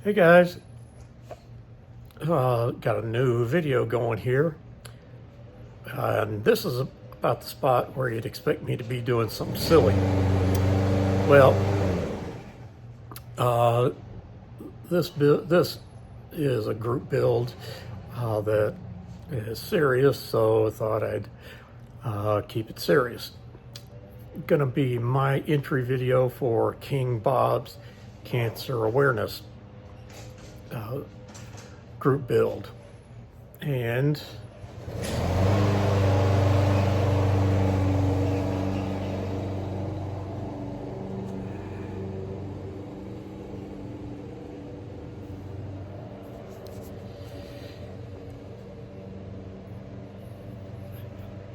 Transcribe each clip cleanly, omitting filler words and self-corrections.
Hey guys, got a new video going here, and this is about the spot where you'd expect me to be doing something silly. Well, this is a group build that is serious, so I thought I'd keep it serious. Gonna be my entry video for King Bob's Cancer Awareness group build, and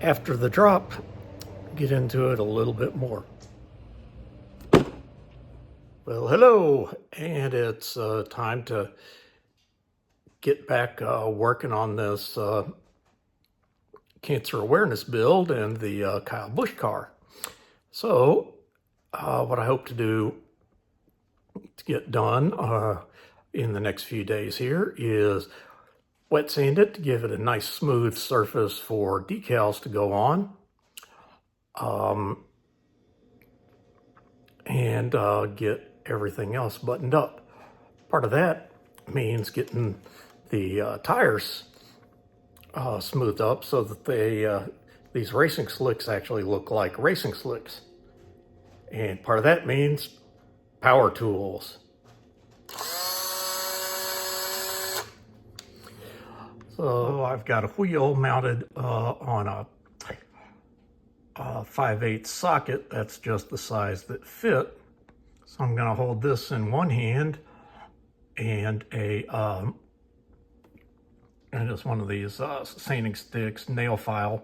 after the drop, get into it a little bit more. Well, hello, and it's time to get back working on this cancer awareness build and the Kyle Busch car. So what I hope to do to get done in the next few days here is wet sand it to give it a nice smooth surface for decals to go on, and get everything else buttoned up. Part of that means getting the tires smoothed up so that these racing slicks actually look like racing slicks. And part of that means power tools. So I've got a wheel mounted on a 5/8 socket that's just the size that fit. So I'm going to hold this in one hand and and just one of these sanding sticks, nail file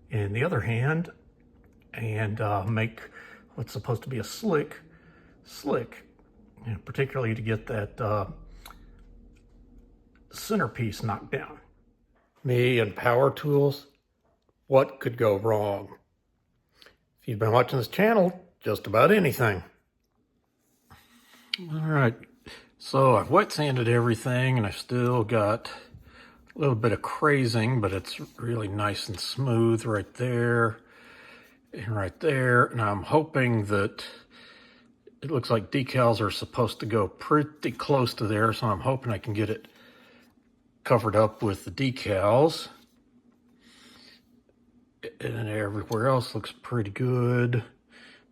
in the other hand, and make what's supposed to be a slick, and particularly to get that centerpiece knocked down. Me and power tools, what could go wrong? If you've been watching this channel, just about anything. All right, so I've wet sanded everything, and I've still got a little bit of crazing, but it's really nice and smooth right there and right there. And I'm hoping that it looks like decals are supposed to go pretty close to there, so I'm hoping I can get it covered up with the decals. And everywhere else looks pretty good.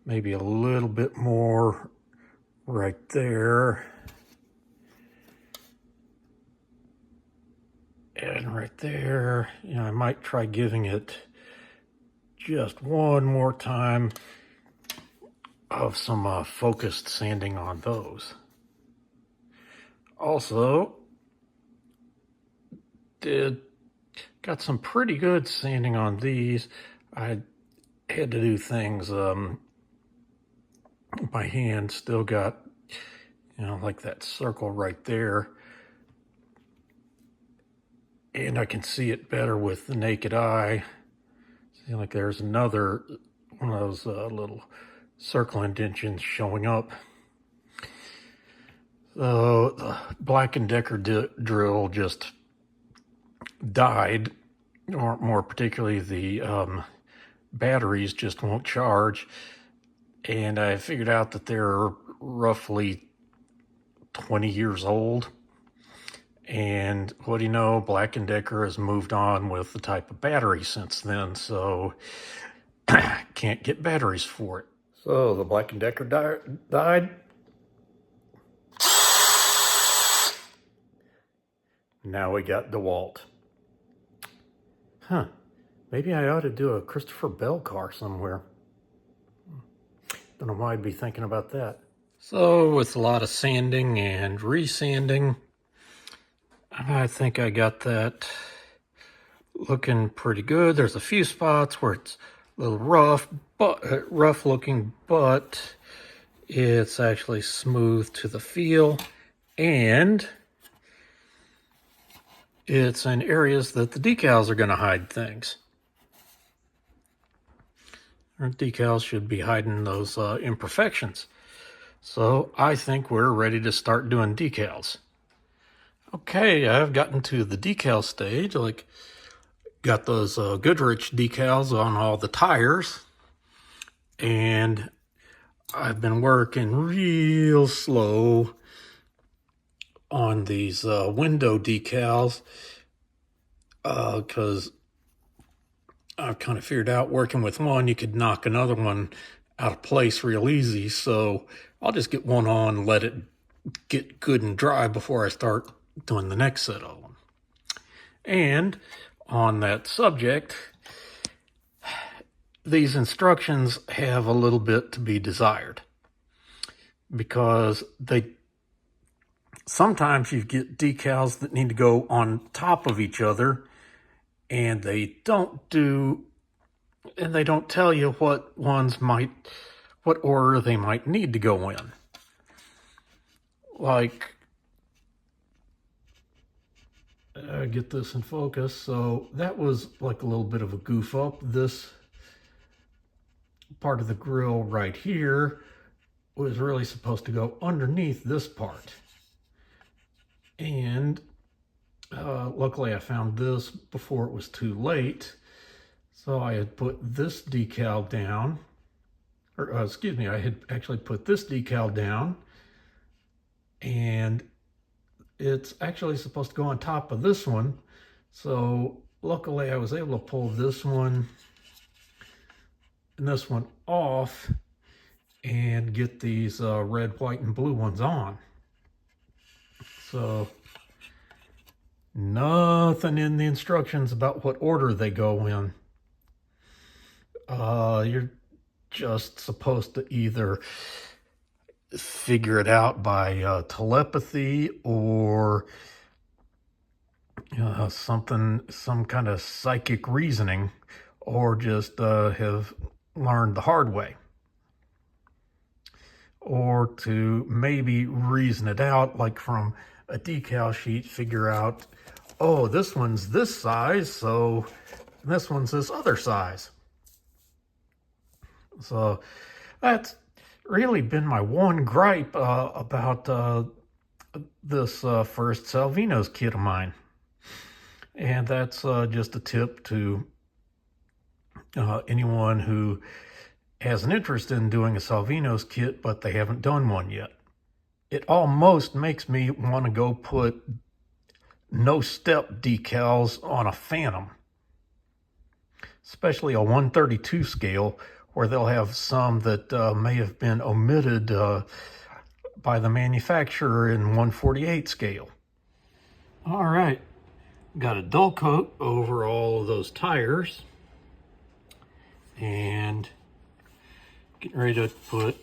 Maybe a little bit more right there. And right there, you know, I might try giving it just one more time of some focused sanding on those. Also, got some pretty good sanding on these. I had to do things by hand. Still got, you know, like that circle right there. And I can see it better with the naked eye. See, like there's another one of those little circle indentions showing up. So the Black & Decker drill just died, or more particularly the batteries just won't charge. And I figured out that they're roughly 20 years old. And what do you know, Black & Decker has moved on with the type of battery since then, so can't get batteries for it. So the Black & Decker died. Now we got DeWalt. Huh, maybe I ought to do a Christopher Bell car somewhere. Don't know why I'd be thinking about that. So with a lot of sanding and resanding, I think I got that looking pretty good. There's a few spots where it's a little rough looking, but it's actually smooth to the feel, and it's in areas that the decals are going to hide things. Our decals should be hiding those imperfections. So I think we're ready to start doing decals. Okay, I've gotten to the decal stage. Like, got those Goodrich decals on all the tires, and I've been working real slow on these window decals because I've kind of figured out working with one, you could knock another one out of place real easy. So I'll just get one on, let it get good and dry before I start doing the next set of them. And on that subject, these instructions have a little bit to be desired, because sometimes you get decals that need to go on top of each other, and they don't tell you what order they might need to go in. Like, get this in focus. So that was like a little bit of a goof up. This part of the grill right here was really supposed to go underneath this part. And luckily I found this before it was too late. So I had put this decal down, or excuse me, I had actually put this decal down, and it's actually supposed to go on top of this one. So luckily I was able to pull this one and this one off and get these red, white, and blue ones on. So nothing in the instructions about what order they go in. You're just supposed to either figure it out by telepathy or some kind of psychic reasoning, or just have learned the hard way, or to maybe reason it out, like from a decal sheet, figure out, oh, this one's this size, so this one's this other size. So that's really been my one gripe about this first Salvino's kit of mine. And that's just a tip to anyone who has an interest in doing a Salvino's kit, but they haven't done one yet. It almost makes me want to go put no step decals on a Phantom, especially a 132 scale, where they'll have some that may have been omitted by the manufacturer in 148 scale. All right, got a dull coat over all of those tires, and getting ready to put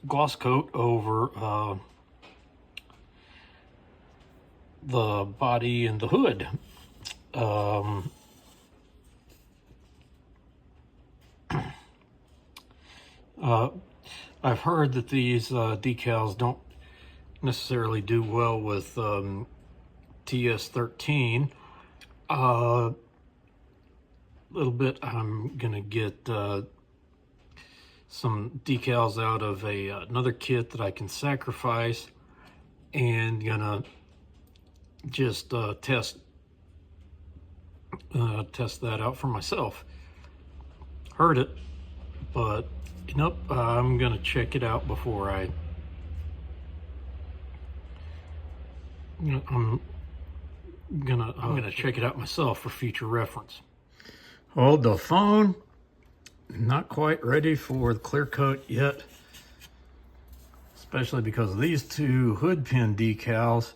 gloss coat over the body and the hood. I've heard that these decals don't necessarily do well with TS13. A little bit, I'm gonna get some decals out of another kit that I can sacrifice, and gonna just test that out for myself. Heard it, but nope, I'm gonna check it out before I'm gonna check it out myself for future reference. Hold the phone. Not quite ready for the clear coat yet, especially because these two hood pin decals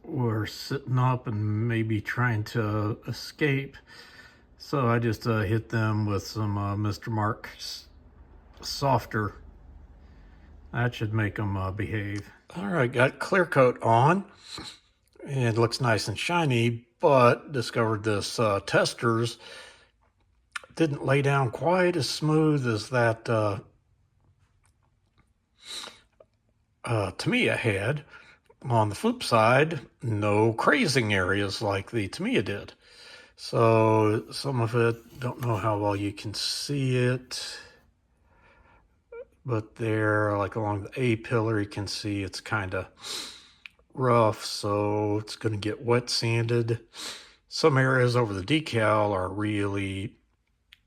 were sitting up and maybe trying to escape. So I just hit them with some Mr. Mark's softer. That should make them behave. All right, got clear coat on. And it looks nice and shiny, but discovered this Testors didn't lay down quite as smooth as that Tamiya had. On the flip side, no crazing areas like the Tamiya did. So some of it, don't know how well you can see it, but there, like along the A pillar, you can see it's kind of rough, so it's going to get wet sanded. Some areas over the decal are really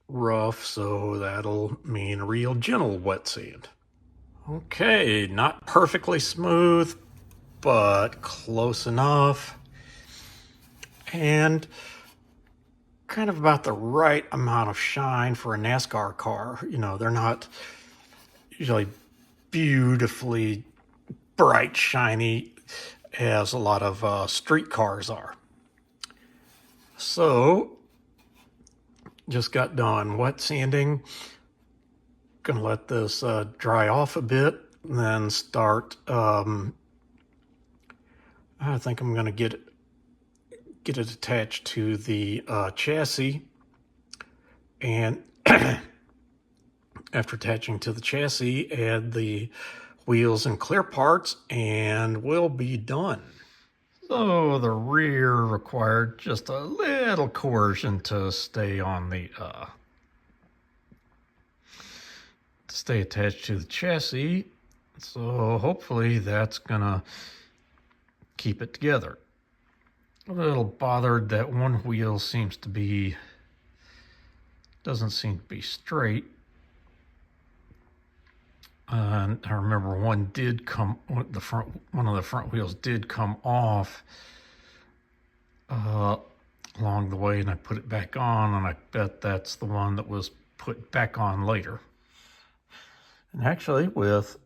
rough, so that'll mean a real gentle wet sand. Okay, not perfectly smooth, but close enough. And kind of about the right amount of shine for a NASCAR car. You know, they're not usually beautifully bright, shiny as a lot of street cars are. So, just got done wet sanding. Gonna let this dry off a bit, and then start. I think I'm gonna get it attached to the chassis, and after attaching to the chassis, add the wheels and clear parts, and we'll be done. So the rear required just a little coercion to stay on the stay attached to the chassis. So hopefully that's gonna keep it together. A little bothered that one wheel doesn't seem to be straight. And I remember one of the front wheels did come off along the way, and I put it back on, and I bet that's the one that was put back on later. And actually, with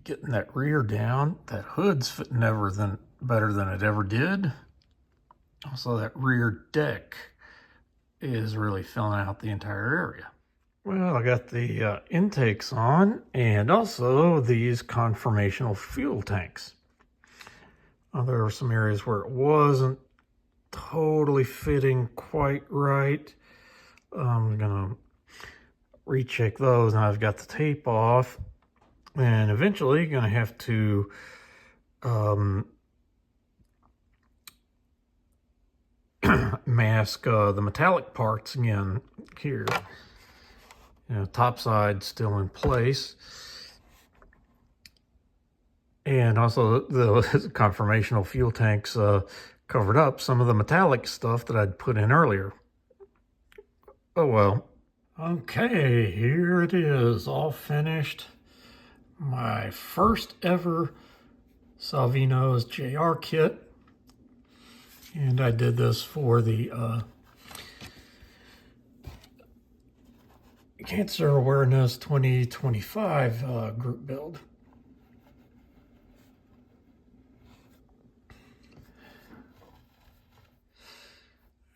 getting that rear down, that hood's fitting better than it ever did. Also, that rear deck is really filling out the entire area. Well, I got the intakes on, and also these conformational fuel tanks. There were some areas where it wasn't totally fitting quite right. I'm gonna recheck those. Now I've got the tape off, and eventually gonna have to mask the metallic parts again here. You know, top side still in place. And also the conformational fuel tanks covered up some of the metallic stuff that I'd put in earlier. Oh well. Okay, here it is, all finished. My first ever Salvino's JR kit. And I did this for the Cancer Awareness 2025 group build.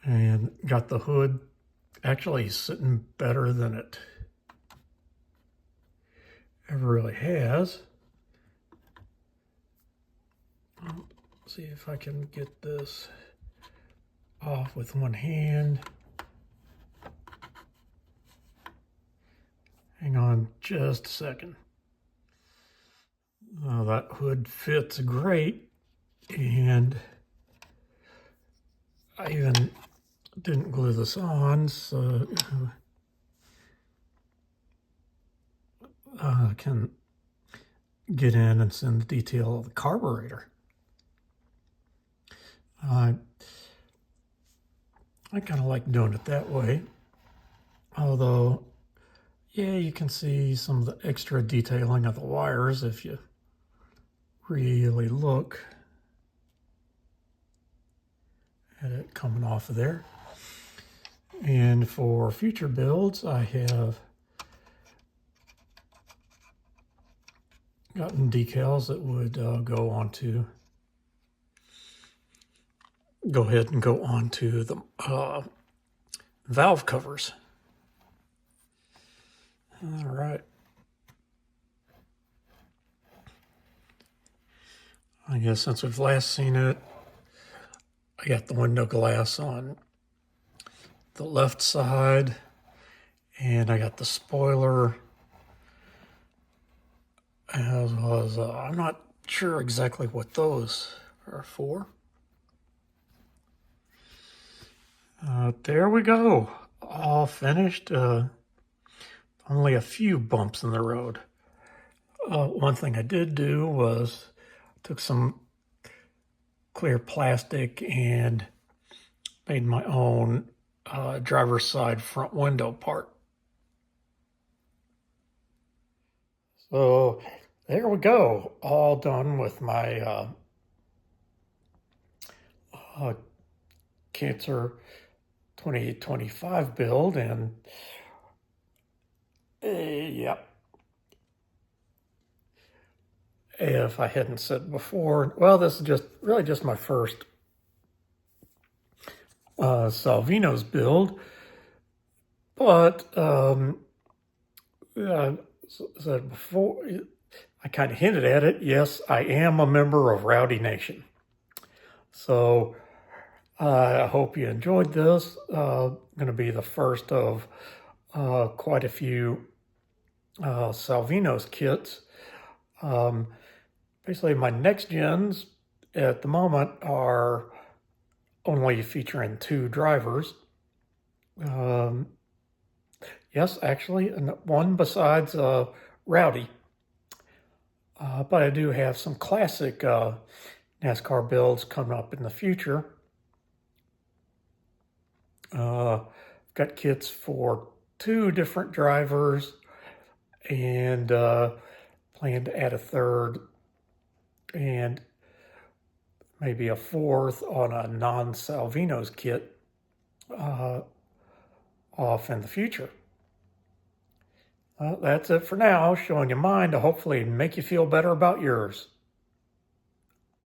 And got the hood actually sitting better than it ever really has. Let's see if I can get this off with one hand. Hang on just a second. Oh, that hood fits great, and I even didn't glue this on, so I can get in and see the detail of the carburetor. I kind of like doing it that way, although, yeah, you can see some of the extra detailing of the wires if you really look at it coming off of there. And for future builds, I have gotten decals that would go ahead and go onto the valve covers. All right. I guess since we've last seen it, I got the window glass on the left side, and I got the spoiler, as well as I'm not sure exactly what those are for. There we go, all finished. Only a few bumps in the road. One thing I did do was took some clear plastic and made my own driver's side front window part. So there we go, all done with my Cancer 2025 build, and yeah, if I hadn't said before, well, this is just really just my first Salvino's build, but I said before, I kind of hinted at it. Yes, I am a member of Rowdy Nation. So I hope you enjoyed this. Going to be the first of quite a few Salvino's kits. Basically, my next gens at the moment are only featuring 2 drivers. Yes, actually, one besides Rowdy. But I do have some classic NASCAR builds coming up in the future. Got kits for 2 different drivers, and plan to add a third and maybe a fourth on a non-Salvino's kit off in the future. That's it for now, showing you mine to hopefully make you feel better about yours.